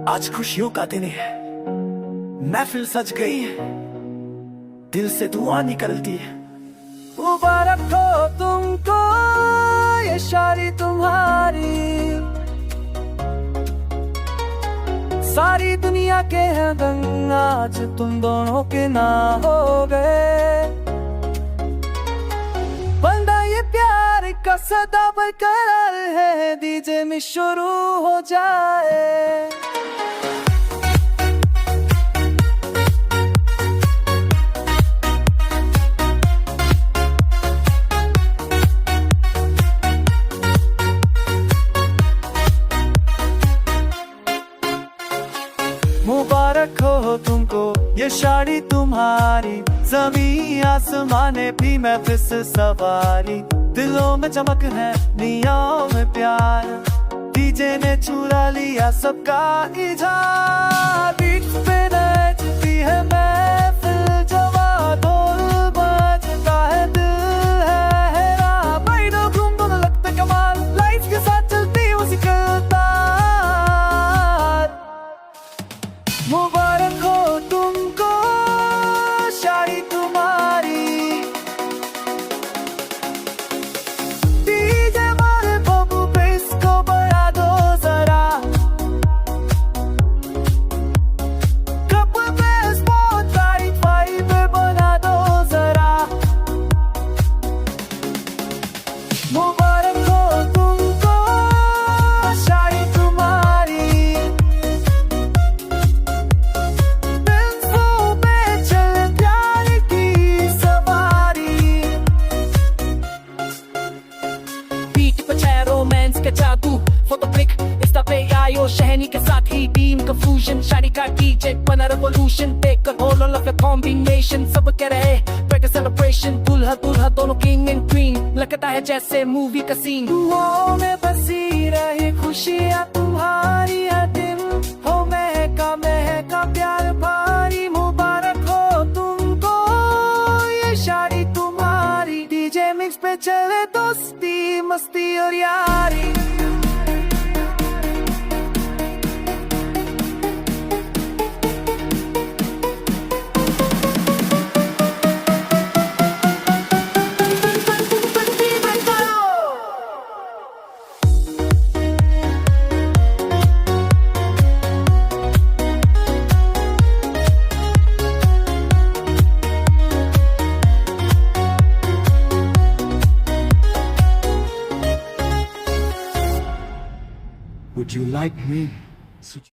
आज खुशियों का दिन है, महफिल सज गई है, दिल से दुआ निकलती है। मुबारक हो तुमको ये शादी तुम्हारी, सारी दुनिया के हैं दंग आज तुम दोनों के ना हो गए। बंदा ये प्यार का सदा बरकरार है, डीजे में शुरू हो जाए। मुबारक हो तुमको ये शादी तुम्हारी, ज़मीं आसमाने भी महफिल से सवारी। दिलों में चमक है नियाओं में प्यार, डीजे ने चुरा लिया सबका इज़हार। बीट पे नाचती है महफिल जवा, ढोल बजता है दिल है हैरान। भाइयों घूम दोनों लगता कमाल, लाइफ के साथ चलती उसी कतार। मुबारक हो तुमको शादी तुम्हारी, डीजे वाले बबू बेस को बढ़ा दो जरा, कपल पे स्पॉटलाइट वाइब बना दो जरा। मुबारक हो तुमको शादी तुम्हारी, रोमांस का जादू फोटो क्लिक इंस्टा पे आयो शहनी के साथ ही बीम कंफ्यूजन। शादी का डीजे बना रेवोल्यूशन, देखकर ऑल ऑफ कॉम्बिनेशन। सब कह रहे हैं सेलिब्रेशन, दूल्हा दूल्हा दोनों किंग एंड क्वीन, लगता है जैसे मूवी का सीन। दुआओं में बसी रहे खुशियाँ तुम्हारी, हर दिन हो महका प्यार भारी। मुबारक हो तुमको ये शादी तुम्हारी, डीजे मिक्स पे चले दोस्ती मस्ती और यारी। Would you like me?